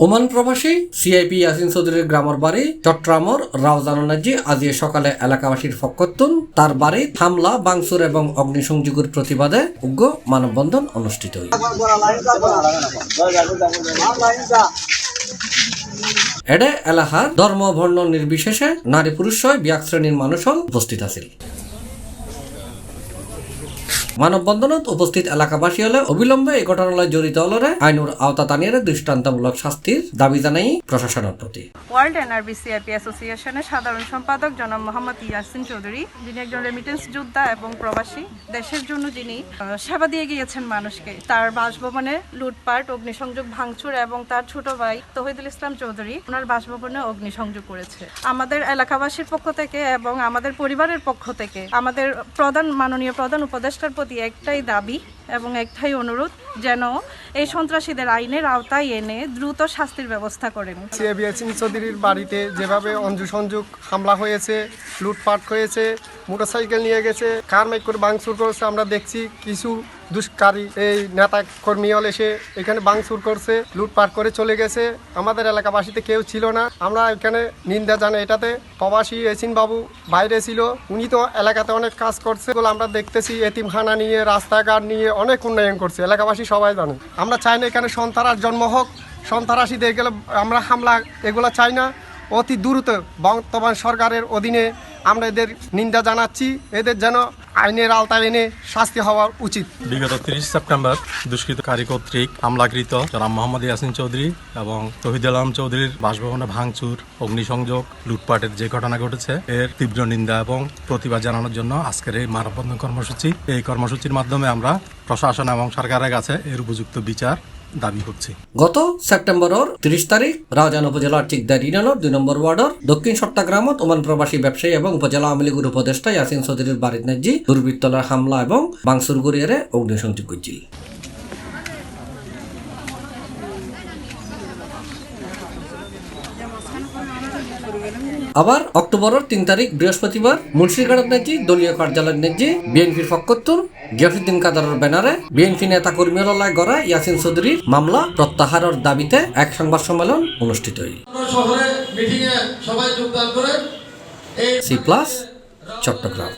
Oman প্রবাসী CIP Yasin চৌধুরীর গ্রামের বাড়ি চট্টগ্রামের রাউজানাজি আজ সকালে এলাকাবাসীর পক্ষতুন তার বাড়ি হামলা ভাঙচুর এবং অগ্নিসংযোগের প্রতিবাদে উগ্র মানববন্ধন অনুষ্ঠিত হয়। এডে এলাকার ধর্ম বর্ণ নির্বিশেষে নারী পুরুষ সহ বিয়াক শ্রেণীর মানুষ উপস্থিত আছিল। মানববন্ধনত উপস্থিত এলাকাবাসী হলে অবিলম্বে এই ঘটনায় জড়িত হলে আইনের আওতা টানিয়ে দৃষ্টান্তমূলক শাস্তির দাবি জানাই প্রশাসনের প্রতি। ওয়ার্ল্ড এনআরবি সিআইপি অ্যাসোসিয়েশনের সাধারণ সম্পাদক জনাব মোহাম্মদ ইয়াসিন চৌধুরী, যিনি একজন রেমিটেন্স যোদ্ধা এবং প্রবাসী, দেশের জন্য যিনি সেবা দিয়ে গিয়েছেন মানুষকে, তার বাসভবনে লুটপাট, অগ্নিসংযোগ, ভাঙচুর এবং তার ছোট ভাই তৌহিদুল ইসলাম চৌধুরী ওনার বাসভবনে অগ্নিসংযোগ করেছে। আমাদের এলাকাবাসীর পক্ষ থেকে এবং আমাদের পরিবারের পক্ষ থেকে আমাদের মাননীয় প্রধান উপদেষ্টার প্রতি একটাই দাবি এবং একটাই অনুরোধ, যেন এই সন্ত্রাসীদের আইনের আওতায় এনে দ্রুত শাস্তির ব্যবস্থা করেন। সিআইপি ইয়াসিন চৌধুরীর বাড়িতে যেভাবে অঞ্জু হামলা হয়েছে, লুটপাট হয়েছে, মোটরসাইকেল নিয়ে গেছে, কার মাইক করে ভাঙচুর করেছে, আমরা দেখছি কিছু দুষ্কারী এই নেতা কর্মী হল এসে এখানে ভাঙচুর করছে, লুটপাট করে চলে গেছে। আমাদের এলাকাবাসীতে কেউ ছিল না, আমরা এখানে নিন্দা জানাই। এটাতে প্রবাসী ইয়াসিন বাবু বাইরে ছিল, উনি তো এলাকাতে অনেক কাজ করছে, আমরা দেখতেছি এতিমখানা নিয়ে, রাস্তাঘাট নিয়ে অনেক উন্নয়ন করছে, এলাকাবাসী সবাই জানে। আমরা চাই না এখানে সন্ত্রাস জন্ম হোক, সন্ত্রাসী দিয়ে গেলে আমরা হামলা এগুলো চাই না। অতি দ্রুত বর্তমান সরকারের অধীনে আমরা এদের নিন্দা জানাচ্ছি, এদের যেন আইনের আওতায় এনে শাস্তি হওয়া উচিত। বিগত 30 সেপ্টেম্বর দুষ্কৃতকারী কর্তৃক হামলাকৃত জনাব মোহাম্মদ ইয়াসিন চৌধুরী এবং তৌহিদুল আলম চৌধুরীর বাসভবনে ভাঙচুর, অগ্নিসংযোগ, লুটপাটের যে ঘটনা ঘটেছে এর তীব্র নিন্দা এবং প্রতিবাদ জানানোর জন্য আজকের এই মানববন্ধন কর্মসূচি। এই কর্মসূচির মাধ্যমে আমরা প্রশাসন এবং সরকারের কাছে এর উপযুক্ত বিচার দাবি করছি। গত সেপ্টেম্বরের 30 তারিখ রাউজান উপজেলার চিকদার ইউনিয়নের 2 নম্বর ওয়ার্ডের দক্ষিণ চট্টগ্রামত ওমান প্রবাসী ব্যবসায়ী এবং উপজেলা আওয়ামী লীগের উপদেষ্টা ইয়াসিন চৌধুরীর বাড়ির নাজি দুর্বৃত্তরা হামলা এবং ভাঙচুর করিয়ে অগ্নিসংযোগ করছিল। আবার অক্টোবরের 3 তারিখ বৃহস্পতিবার মুন্সিরঘাট নাজি দলীয় কার্যালয়ের নাজি বিএনপির পক্ষতুন গিয়াসউদ্দিন কাদারের ব্যানারে বিএনপি নেতা কর্মীরা গড়া ইয়াসিন চৌধুরীর মামলা প্রত্যাহারের দাবিতে এক সংবাদ সম্মেলন অনুষ্ঠিত হইল। C+ চট্টগ্রাম।